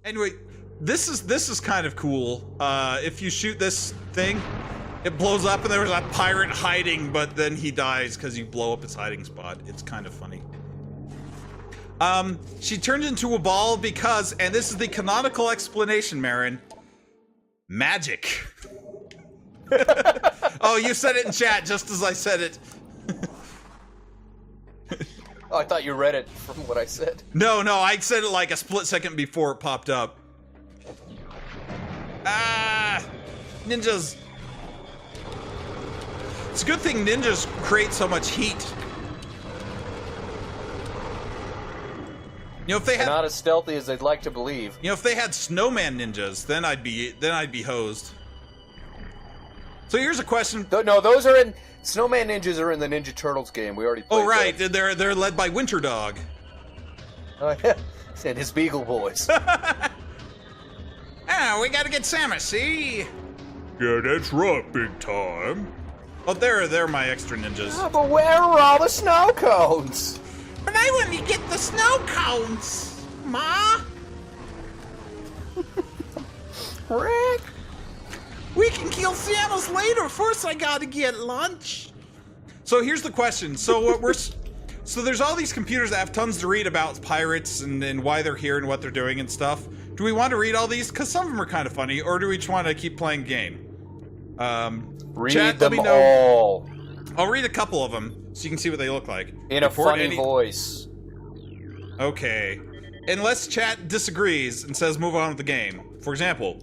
Anyway, this is kind of cool. If you shoot this thing, it blows up and there's a pirate hiding, but then he dies because you blow up his hiding spot. It's kind of funny. She turned into a ball because, and this is the canonical explanation, Marin, magic. Oh, you said it in chat just as I said it. Oh, I thought you read it from what I said. No, I said it like a split second before it popped up. Ah, ninjas. It's a good thing ninjas create so much heat. You know, if they had, they're not as stealthy as they'd like to believe. You know, if they had snowman ninjas, then I'd be hosed. So here's a question. No, those are in Snowman Ninjas are in the Ninja Turtles game. We already played. Oh right, that. They're led by Winter Dog. Oh yeah, and his Beagle Boys. Ah, we gotta get Samus, see? Yeah, that's right, big time. Oh, they're my extra ninjas. Oh, but where are all the snow cones? But I want to get the snow cones, Ma. Rick. We can kill Samus later. First, I gotta get lunch. So here's the question. So so there's all these computers that have tons to read about pirates and why they're here and what they're doing and stuff. Do we want to read all these? Because some of them are kind of funny, or do we just want to keep playing game? Read Chat, them let me know. all. I'll read a couple of them so you can see what they look like. In a funny voice. Okay. Unless chat disagrees and says move on with the game. For example,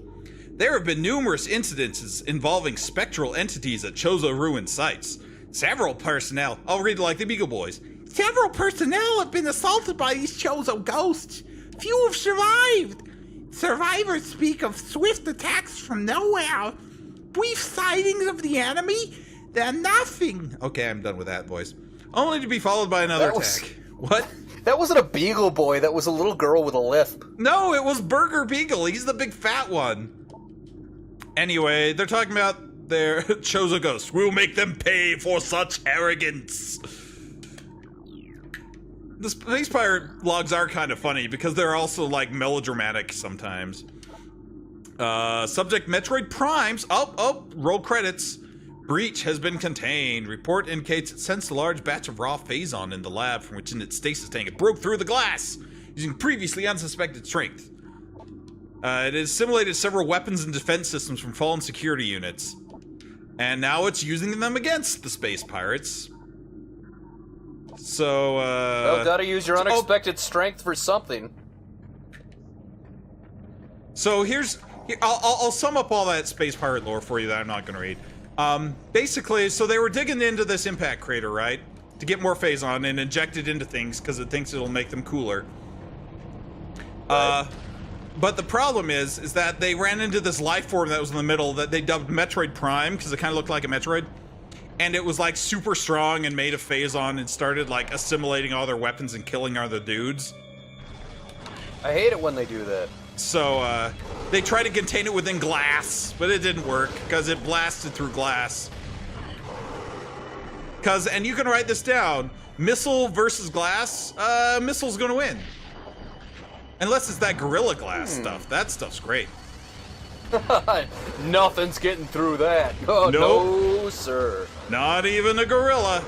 there have been numerous incidences involving spectral entities at Chozo ruined sites. Several personnel, I'll read it like the Beagle Boys. Several personnel have been assaulted by these Chozo ghosts. Few have survived. Survivors speak of swift attacks from nowhere. Brief sightings of the enemy, then nothing. Okay, I'm done with that voice. Only to be followed by another attack. What? That wasn't a Beagle Boy, that was a little girl with a lisp. No, it was Burger Beagle. He's the big fat one. Anyway, they're talking about their Chozo ghosts. We'll make them pay for such arrogance. The Space Pirate logs are kind of funny because they're also like melodramatic sometimes. Subject Metroid Primes. Oh, roll credits. Breach has been contained. Report indicates it sensed a large batch of raw phazon in the lab from which in its stasis tank it broke through the glass using previously unsuspected strength. It has simulated several weapons and defense systems from fallen security units. And now it's using them against the Space Pirates. So, well, gotta use your unexpected strength for something. So I'll sum up all that Space Pirate lore for you that I'm not gonna read. Basically, so they were digging into this impact crater, right? To get more phazon and inject it into things because it thinks it'll make them cooler. Right. But the problem is that they ran into this life form that was in the middle that they dubbed Metroid Prime because it kind of looked like a Metroid. And it was like super strong and made of phazon and started like assimilating all their weapons and killing other dudes. I hate it when they do that. So, they tried to contain it within glass, but it didn't work because it blasted through glass. And you can write this down, missile versus glass, missile's gonna win. Unless it's that Gorilla Glass stuff. That stuff's great. Nothing's getting through that. Oh, nope. No, sir. Not even a gorilla.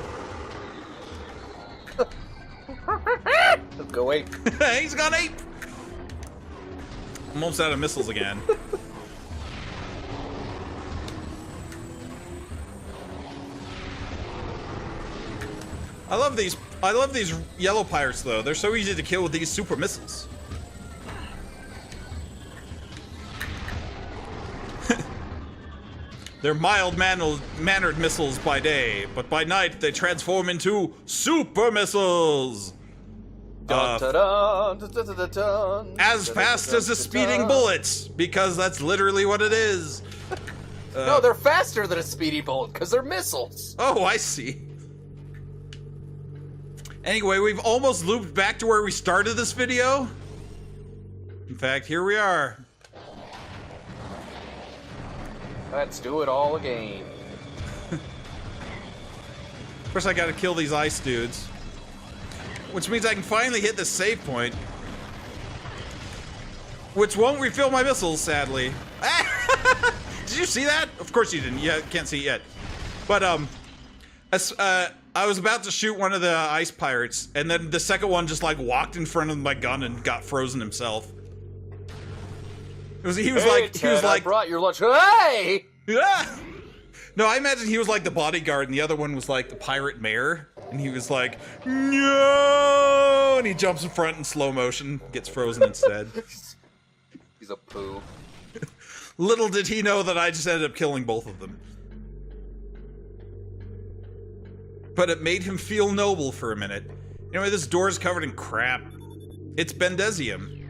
Let's go ape. He's gone ape. I'm almost out of missiles again. I love these yellow pirates though. They're so easy to kill with these super missiles. They're mild-mannered missiles by day, but by night they transform into super missiles. As fast as the speeding bullets, because that's literally what it is. No, they're faster than a speedy bullet, because they're missiles. Oh, I see. Anyway, we've almost looped back to where we started this video. In fact, here we are. Let's do it all again. First I gotta kill these ice dudes. Which means I can finally hit the save point. which won't refill my missiles, sadly. Did you see that? Of course you didn't. Yeah, can't see it yet. But I was about to shoot one of the ice pirates, and then the second one just like walked in front of my gun and got frozen himself. He was like, I brought your lunch. Hey! Yeah. No, I imagine he was like the bodyguard, and the other one was like the pirate mayor, and he was like, no, and he jumps in front in slow motion, gets frozen instead. He's a poo. Little did he know that I just ended up killing both of them. But it made him feel noble for a minute. Anyway, this door's covered in crap. It's Bendesium,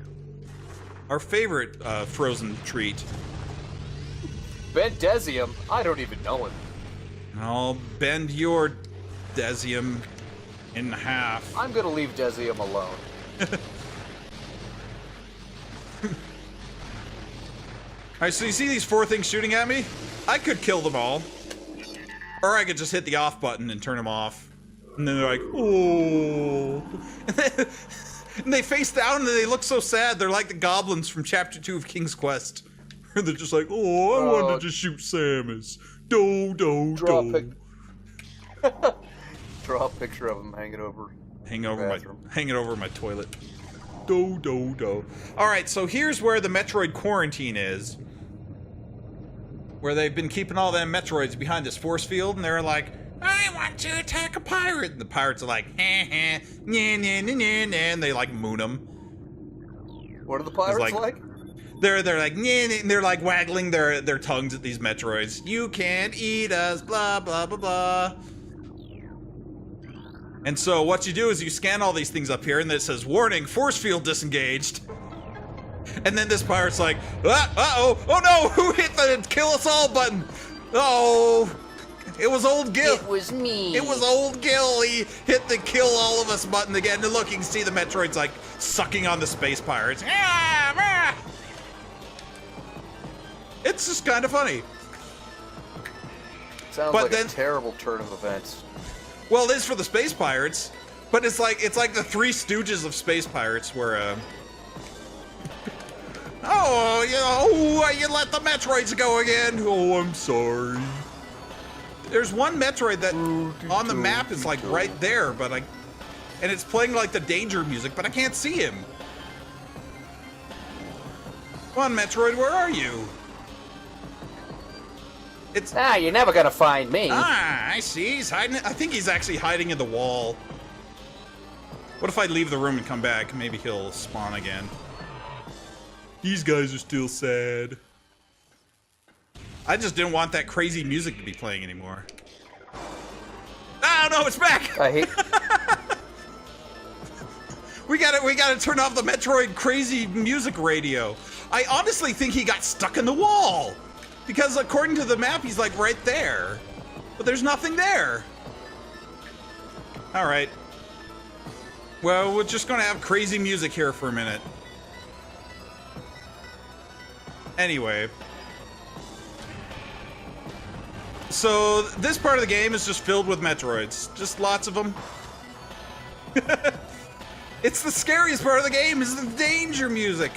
our favorite frozen treat. Bendesium? I don't even know him. I'll bend your Desium in half. I'm gonna leave Desium alone. Alright, so you see these 4 things shooting at me? I could kill them all. Or I could just hit the off button and turn them off. And then they're like, oh. And they face down and they look so sad. They're like the goblins from Chapter 2 of King's Quest. They're just like, oh, I wanted to shoot Samus. Draw a picture of him hanging over my toilet. Alright, so here's where the Metroid quarantine is. Where they've been keeping all them Metroids behind this force field, and they're like, I want to attack a pirate. And the pirates are like, nah, and they like moon them. What are the pirates like? They're like, and they're like waggling their tongues at these Metroids. You can't eat us, blah, blah, blah, blah. And so what you do is you scan all these things up here, and then it says, warning, force field disengaged. And then this pirate's like, uh-oh, oh no, who hit the kill us all button? Oh, it was old Gil. It was me. It was old Gil. He hit the kill all of us button again. And look, you can see the Metroids like sucking on the space pirates. It's just kind of funny. Sounds like a terrible turn of events. Well, it is for the space pirates, but it's like the Three Stooges of space pirates where, oh, you let the Metroids go again. Oh, I'm sorry. There's one Metroid that on the map is like right there, but and it's playing like the danger music, but I can't see him. Come on, Metroid, where are you? You're never gonna find me. I see. He's hiding. I think he's actually hiding in the wall. What if I leave the room and come back? Maybe he'll spawn again. These guys are still sad. I just didn't want that crazy music to be playing anymore. Oh no, it's back! I hate. We gotta turn off the Metroid crazy music radio. I honestly think he got stuck in the wall. Because according to the map, he's like right there. But there's nothing there. Alright. Well, we're just gonna have crazy music here for a minute. Anyway. So, this part of the game is just filled with Metroids. Just lots of them. It's the scariest part of the game, is the danger music.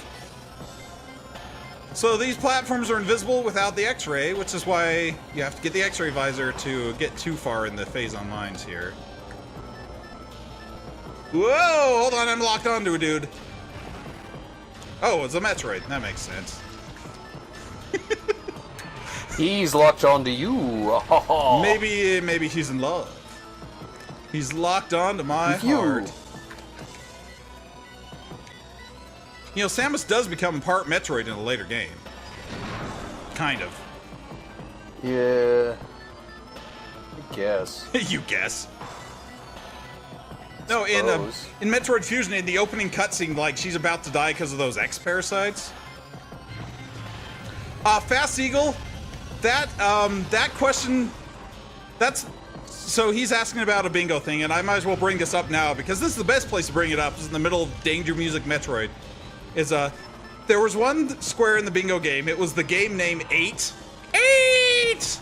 So these platforms are invisible without the X-ray, which is why you have to get the X-ray visor to get too far in the phase-on lines here. Whoa! Hold on, I'm locked onto a dude. Oh, it's a Metroid. That makes sense. He's locked onto you. Maybe he's in love. He's locked onto my heart. You know, Samus does become part Metroid in a later game. Kind of. Yeah. I guess. You guess. No, in Metroid Fusion, in the opening cutscene, like, she's about to die because of those X-parasites. Fast Eagle, that question, so he's asking about a bingo thing, and I might as well bring this up now, because this is the best place to bring it up, is in the middle of Danger Music Metroid. There was one square in the bingo game, it was the game name 8. 8!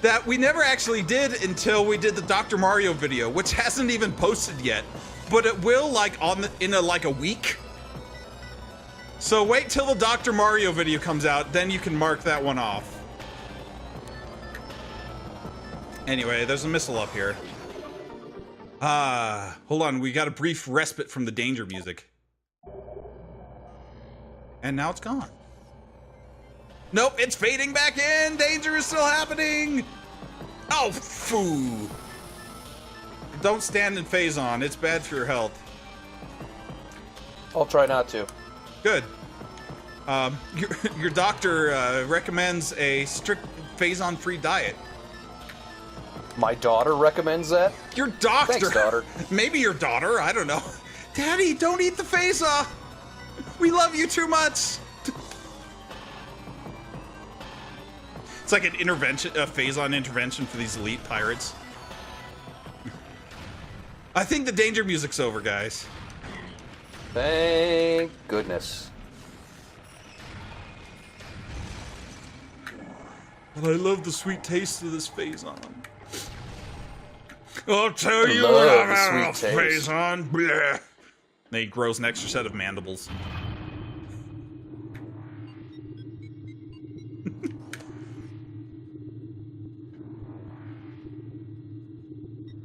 That we never actually did until we did the Dr. Mario video, which hasn't even posted yet, but it will, like, in a week. So wait till the Dr. Mario video comes out, then you can mark that one off. Anyway, there's a missile up here. Hold on, we got a brief respite from the danger music. And now it's gone. Nope, it's fading back in! Danger is still happening! Oh, foo! Don't stand in phase on, it's bad for your health. I'll try not to. Good. Your doctor recommends a strict phase-on-free diet. My daughter recommends that? Your doctor! Thanks, daughter. Maybe your daughter, I don't know. Daddy, don't eat the phase-off! We love you too much! It's like an intervention, a phase-on intervention for these elite pirates. I think the danger music's over, guys. Thank goodness. But I love the sweet taste of this phase-on. I'll tell you Love what the I'm having a sweet taste. phase-on. Bleh. Then he grows an extra set of mandibles.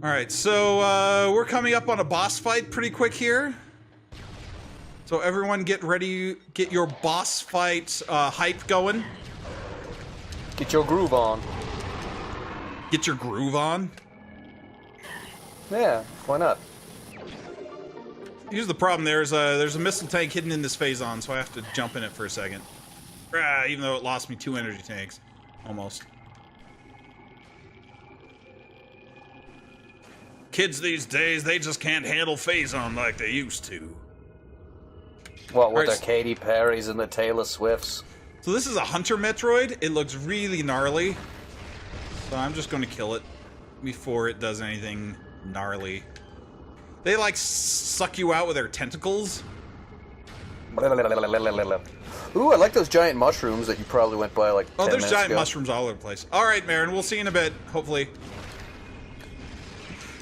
Alright, so we're coming up on a boss fight pretty quick here. So everyone get ready, get your boss fight hype going. Get your groove on. Get your groove on. Yeah, why not? Here's the problem, there's a missile tank hidden in this phase-on, so I have to jump in it for a second. Even though it lost me 2 energy tanks. Almost. Kids these days, they just can't handle phase-on like they used to. What, with Alright, the Katy Perrys and the Taylor Swifts? So this is a Hunter Metroid. It looks really gnarly. So I'm just going to kill it before it does anything gnarly. They like suck you out with their tentacles. Ooh, I like those giant mushrooms that you probably went by like 10 Oh, there's minutes giant ago. mushrooms all over the place. All right, Marin, we'll see you in a bit, hopefully.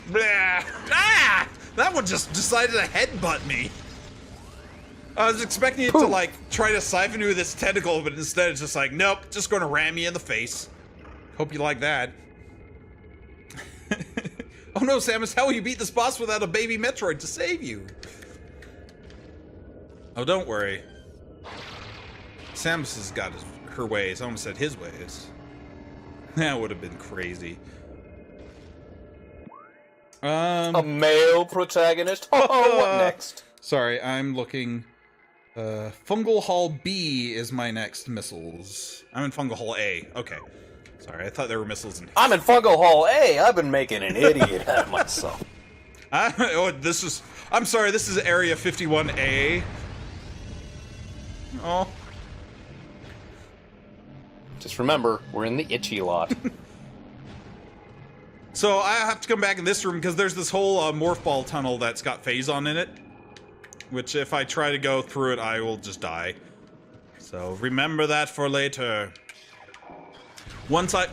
Blah. Ah! That one just decided to headbutt me. I was expecting it to, like, try to siphon you with its tentacle, but instead it's just like, nope, just going to ram me in the face. Hope you like that. Oh no, Samus, how will you beat this boss without a baby Metroid to save you? Oh, don't worry. Samus has got her ways. I almost said his ways. That would have been crazy. A male protagonist? Oh, what next? Sorry, I'm looking. Fungal Hall B is my next missiles. I'm in Fungal Hall A. Okay. Sorry, I thought there were missiles in. I'm in Fungal Hall A. I've been making an idiot out of myself. I'm sorry, this is Area 51A. Oh. Just remember, we're in the itchy lot. So I have to come back in this room because there's this whole morph ball tunnel that's got phase-on in it. Which, if I try to go through it, I will just die. So remember that for later. Once I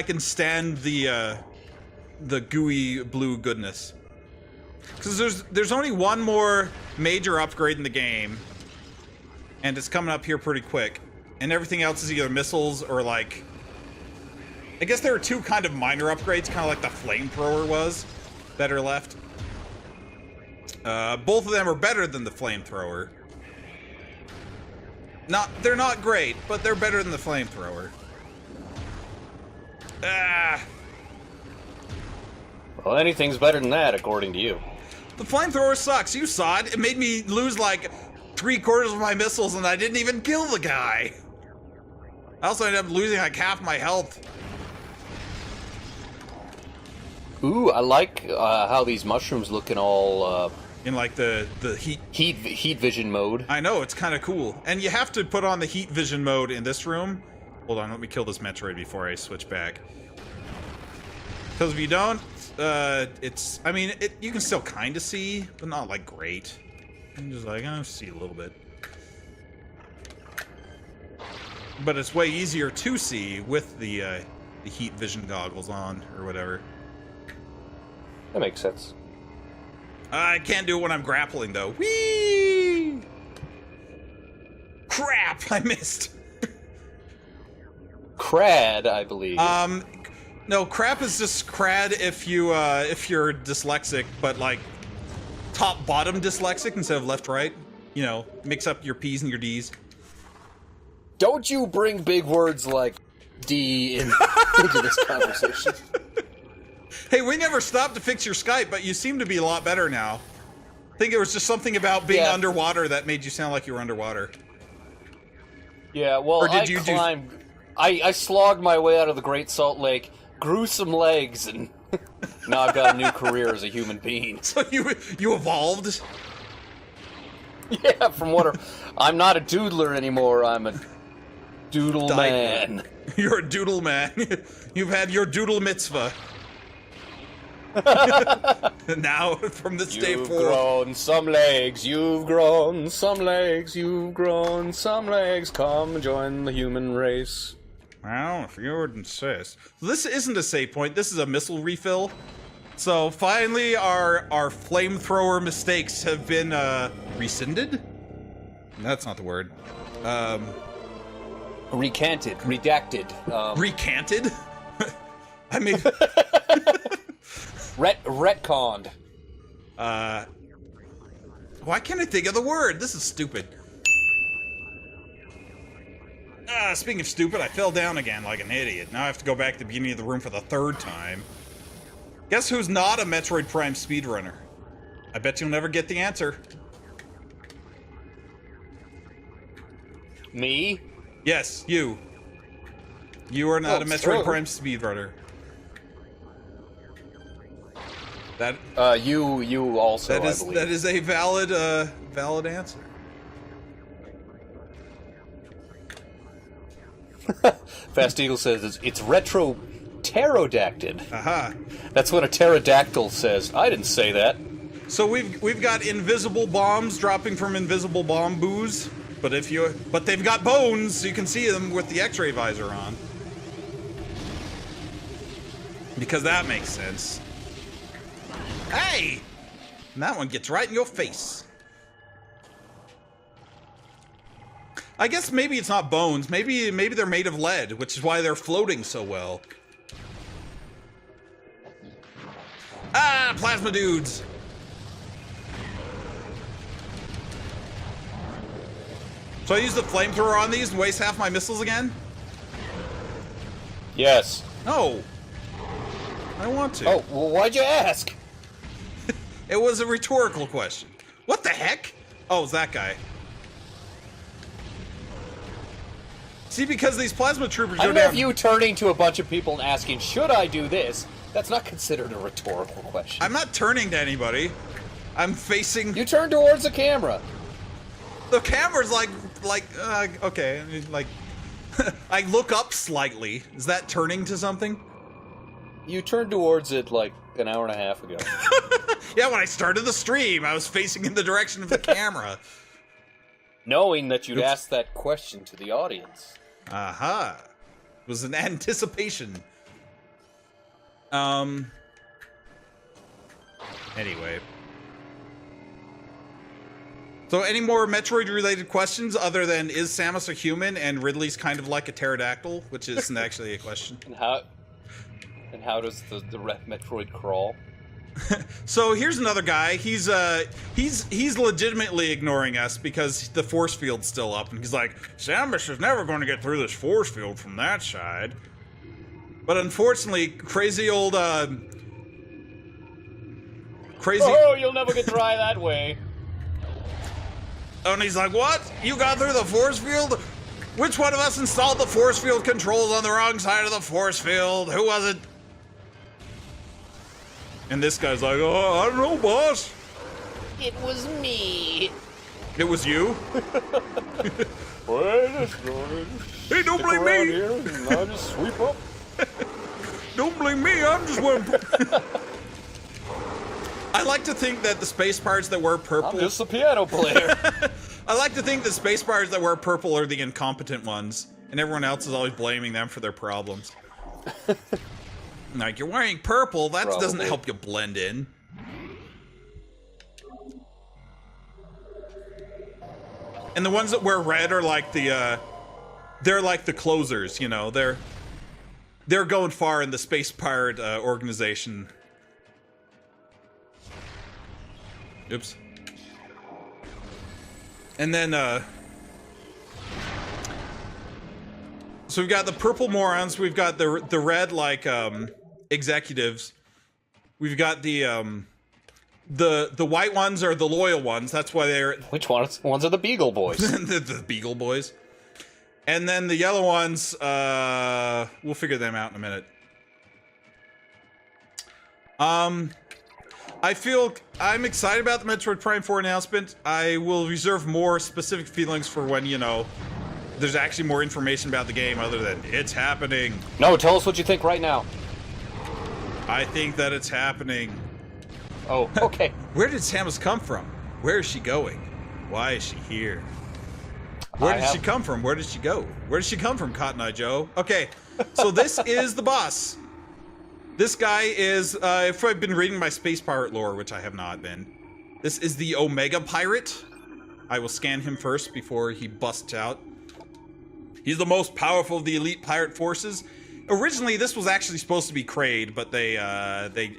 can stand the gooey blue goodness. Because there's only one more major upgrade in the game, and it's coming up here pretty quick. And everything else is either missiles or like. I guess there are two kind of minor upgrades, kind of like the flamethrower was, that are left. Both of them are better than the flamethrower. They're not great, but they're better than the flamethrower. Well, anything's better than that, according to you. The flamethrower sucks. You saw it. It made me lose like 3/4 of my missiles, and I didn't even kill the guy. I also ended up losing like half my health. Ooh, I like how these mushrooms look in all In like the heat vision mode. I know, it's kind of cool. And you have to put on the heat vision mode in this room. Hold on, let me kill this Metroid before I switch back. Because if you don't, I mean, you can still kind of see, but not like great. I'm just like, I see a little bit. But it's way easier to see with the heat vision goggles on, or whatever. That makes sense. I can't do it when I'm grappling, though. Whee! Crap! I missed. Crad, I believe. No, crap is just crad if you're dyslexic, but like top bottom dyslexic instead of left right. You know, mix up your P's and your D's. Don't you bring big words like D into this conversation. Hey, we never stopped to fix your Skype, but you seem to be a lot better now. I think it was just something about being underwater that made you sound like you were underwater. Yeah, well, or did you climbed. I slogged my way out of the Great Salt Lake, grew some legs, and now I've got a new career as a human being. So you evolved? Yeah, from what? I'm not a doodler anymore. I'm a doodle man. You're a doodle man. You've had your doodle mitzvah. Now, from this day forward, you've grown some legs. You've grown some legs. You've grown some legs. Come join the human race. Well, if you would insist. So this isn't a save point. This is a missile refill. So finally, our flamethrower mistakes have been rescinded. That's not the word. Recanted, redacted, recanted. I mean, retconned. Why can't I think of the word? This is stupid. Speaking of stupid, I fell down again like an idiot. Now I have to go back to the beginning of the room for the third time. Guess who's not a Metroid Prime speedrunner? I bet you'll never get the answer. Me? Yes, you. You are not a Metroid Prime speedrunner. That you also, that is, I believe. that is a valid answer. Fast Eagle says it's retro pterodactyl. Aha. That's what a pterodactyl says. I didn't say that. So we've got invisible bombs dropping from invisible bomb boos, but they've got bones, so you can see them with the X-ray visor on. Because that makes sense. Hey! And that one gets right in your face. I guess maybe it's not bones. Maybe they're made of lead, which is why they're floating so well. Ah, plasma dudes! So I use the flamethrower on these and waste half my missiles again? Yes. No. I don't want to. Oh, well, why'd you ask? It was a rhetorical question. What the heck? Oh, it's that guy. See, because these plasma troopers go I down... love you turning to a bunch of people and asking, should I do this? That's not considered a rhetorical question. I'm not turning to anybody. I'm facing... You turn towards the camera. The camera's like, okay, like... I look up slightly. Is that turning to something? You turned towards it like an hour and a half ago. Yeah, when I started the stream, I was facing in the direction of the camera. Knowing that you'd ask that question to the audience. Aha. It was an anticipation. Anyway. So any more Metroid-related questions other than is Samus a human and Ridley's kind of like a pterodactyl, which isn't actually a question. And how does the Metroid crawl? So here's another guy. He's legitimately ignoring us because the force field's still up, and he's like, Samus is never going to get through this force field from that side. But unfortunately, crazy old Oh, you'll never get dry that way. Oh, and he's like, what? You got through the force field? Which one of us installed the force field controls on the wrong side of the force field? Who was it? And this guy's like, oh, I don't know, boss. It was me. It was you? Well, Hey, don't blame me. Here and I'll just sweep up. Don't blame me, I'm just one. I like to think that the space parts that wear purple... I'm just a piano player. I like to think the space parts that wear purple are the incompetent ones, and everyone else is always blaming them for their problems. Like, you're wearing purple, that doesn't help you blend in. And the ones that wear red are like they're like the closers, you know. They're going far in the space pirate organization. Oops. And then so we've got the purple morons, we've got the red like executives. We've got the white ones are the loyal ones. That's why they're... Which ones are the Beagle Boys? the Beagle Boys. And then the yellow ones, we'll figure them out in a minute. I'm excited about the Metroid Prime 4 announcement. I will reserve more specific feelings for when, you know, there's actually more information about the game other than it's happening. No, tell us what you think right now. I think that it's happening. Oh, okay. Where did Samus come from? Where is she going? Why is she here? Where did she come from? Where did she go? Where did she come from, Cotton Eye Joe? Okay, so this is the boss. This guy is, if I've been reading my Space Pirate lore, which I have not been, this is the Omega Pirate. I will scan him first before he busts out. He's the most powerful of the elite pirate forces. Originally, this was actually supposed to be Kraid, but they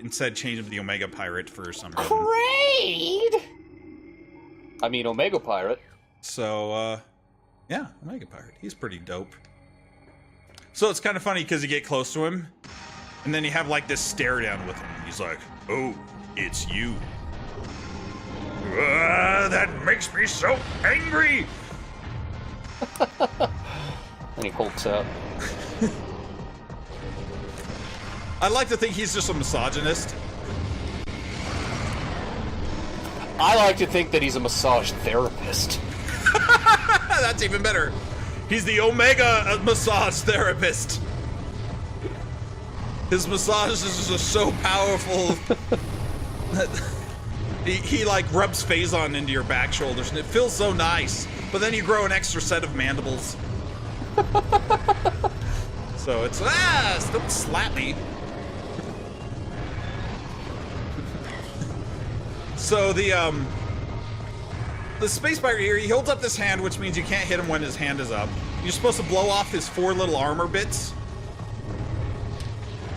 instead changed him to the Omega Pirate for some reason. Kraid? I mean, Omega Pirate. So, yeah, Omega Pirate. He's pretty dope. So it's kind of funny because you get close to him, and then you have like this stare down with him. He's like, "Oh, it's you. That makes me so angry." And he hulks out. I like to think he's just a misogynist. I like to think that he's a massage therapist. That's even better. He's the Omega massage therapist. His massages are so powerful that he like rubs Phazon into your back shoulders, and it feels so nice. But then you grow an extra set of mandibles. So it's don't slap me. So the Space Pirate here, he holds up this hand, which means you can't hit him when his hand is up. You're supposed to blow off his 4 little armor bits.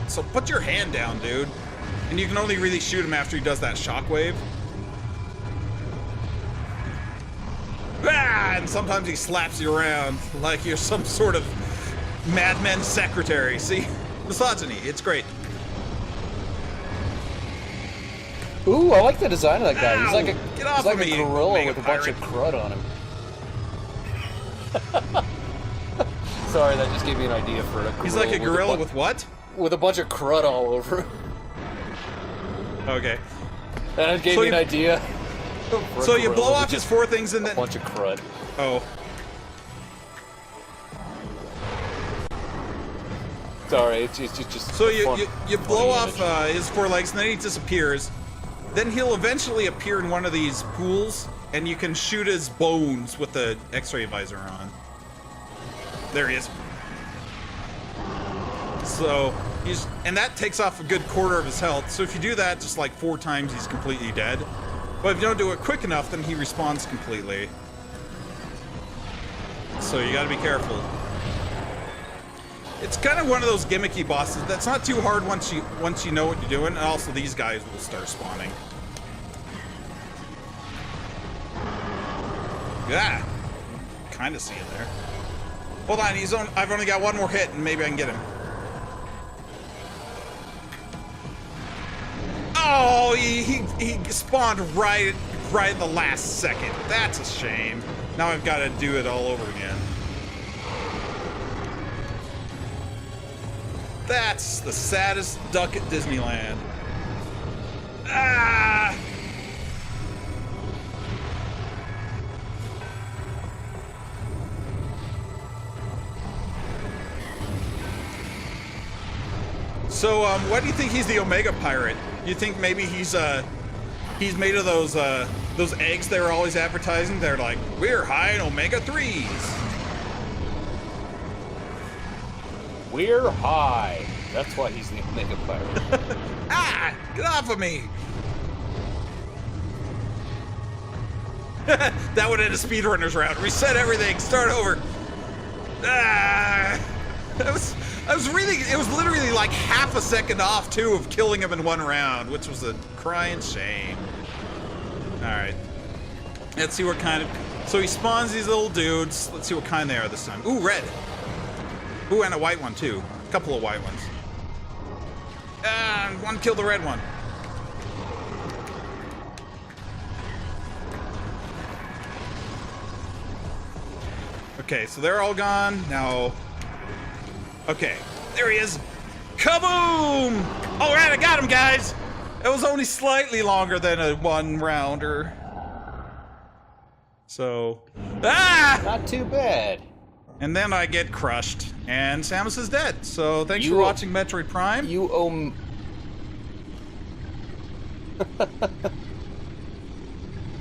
So put your hand down, dude. And you can only really shoot him after he does that shockwave. Ah, and sometimes he slaps you around like you're some sort of Mad Men secretary. See? Misogyny. It's great. Ooh, I like the design of that guy. Ow! He's like Get off he's like of a me, gorilla Omega with a bunch of Pirate. crud on him. Sorry, that just gave me an idea for a gorilla. He's like a gorilla with what? With a bunch of crud all over him. Okay. That gave me an idea. for a So you gorilla blow with off his just 4 things and a then... bunch of crud. Oh. Sorry, it's just. So a you blow off image. his 4 legs, and then he disappears. Then he'll eventually appear in one of these pools, and you can shoot his bones with the X-ray visor on. There he is. So and that takes off a good quarter of his health. So if you do that just like 4 times, he's completely dead. But if you don't do it quick enough, then he respawns completely. So you gotta be careful. It's kind of one of those gimmicky bosses that's not too hard once you know what you're doing, and also these guys will start spawning. Yeah, kind of see it there. Hold on, I've only got 1 more hit, and maybe I can get him. Oh, he spawned right in the last second. That's a shame. Now I've got to do it all over again. That's the saddest duck at Disneyland. Ah! So, why do you think he's the Omega Pirate? You think maybe he's made of those eggs they were always advertising? They're like, we're high in omega-3s. We're high. That's why he's the Omega Pirate. Ah! Get off of me! That would end a speedrunner's round. Reset everything. Start over. Ah! It was literally like half a second off, too, of killing him in one round, which was a crying shame. Alright. Let's see what kind of... So he spawns these little dudes. Let's see what kind they are this time. Ooh, red. Ooh, and a white one, too. A couple of white ones. Ah, one killed the red one. Okay, so they're all gone. Now... Okay, there he is. Kaboom! Alright, I got him, guys! It was only slightly longer than a one-rounder. So... Ah! Not too bad. And then I get crushed, and Samus is dead. So thanks for watching Metroid Prime. You owe...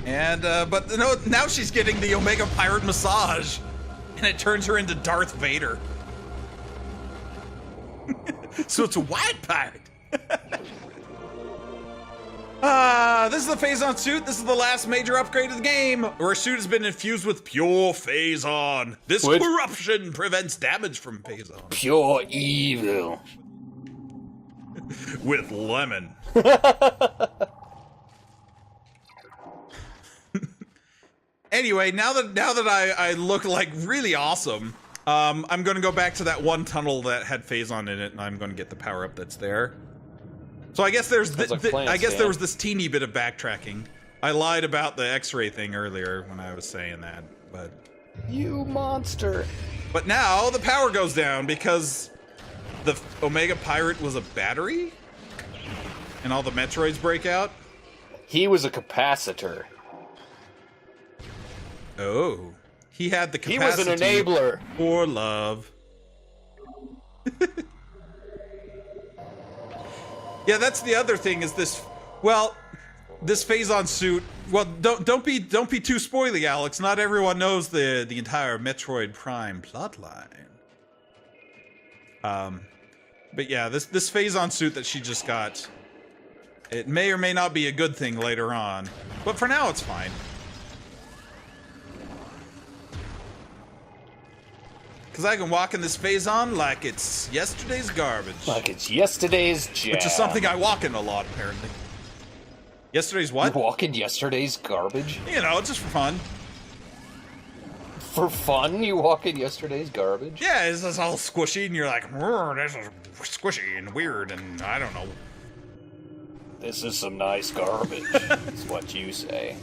And, but no, now she's getting the Omega Pirate massage. And it turns her into Darth Vader. So it's a white pirate. This is the Phazon suit. This is the last major upgrade of the game. Our suit has been infused with pure Phazon. This corruption prevents damage from Phazon. Pure evil. With lemon. Anyway, now that I look like really awesome, I'm gonna go back to that one tunnel that had Phazon in it, and I'm gonna get the power up that's there. So I guess there was this teeny bit of backtracking. I lied about the X-ray thing earlier when I was saying that, but you monster. But now the power goes down because the Omega Pirate was a battery, and all the Metroids break out. He was a capacitor. Oh, he had the capacity. He was an enabler for love. Yeah, that's the other thing. Is this? Well, this Phazon suit. Well, don't be too spoily, Alex. Not everyone knows the entire Metroid Prime plotline. But yeah, this Phazon suit that she just got. It may or may not be a good thing later on, but for now it's fine. Because I can walk in this Phazon like it's yesterday's garbage. Like it's yesterday's jam. Which is something I walk in a lot, apparently. Yesterday's what? You walk in yesterday's garbage? You know, just for fun. For fun, you walk in yesterday's garbage? Yeah, it's just all squishy, and you're like, this is squishy and weird, and I don't know. This is some nice garbage, is what you say.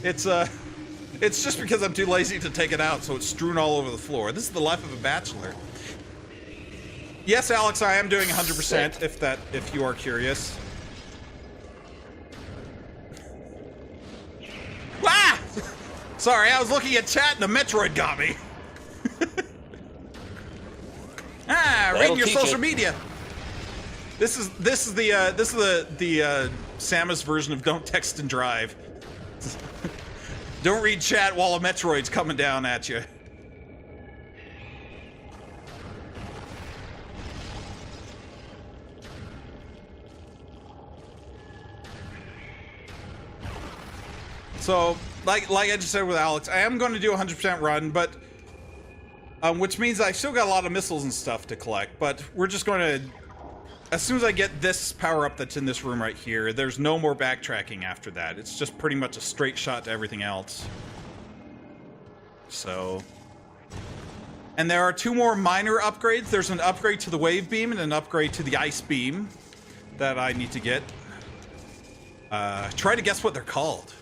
It's just because I'm too lazy to take it out, so it's strewn all over the floor. This is the life of a bachelor. Yes, Alex, I am doing 100%, if you are curious. Ah! Sorry, I was looking at chat and the Metroid got me. Reading your social media. This is the Samus version of Don't Text and Drive. Don't read chat while a Metroid's coming down at you. So, like I just said with Alex, I am going to do a 100% run, but which means I still got a lot of missiles and stuff to collect. But we're just going to, as soon as I get this power up that's in this room right here, there's no more backtracking after that. It's just pretty much a straight shot to everything else. So, and there are two more minor upgrades. There's an upgrade to the wave beam and an upgrade to the ice beam that I need to get. Try to guess what they're called.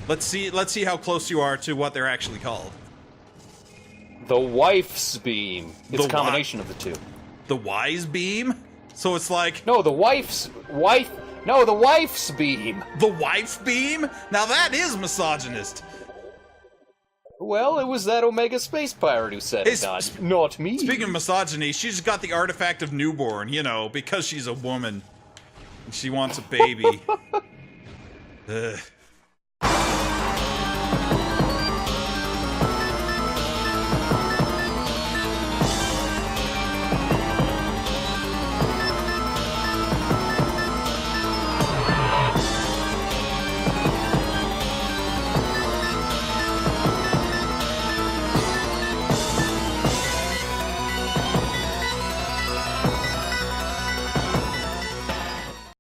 Let's see how close you are to what they're actually called. The wife's beam. It's a combination of the two. The wise beam? So it's like... No, the wife's beam. The wife beam? Now that is misogynist. Well, it was that Omega Space Pirate who said it, not me. Speaking of misogyny, she's got the artifact of newborn, you know, because she's a woman. And she wants a baby. Ugh.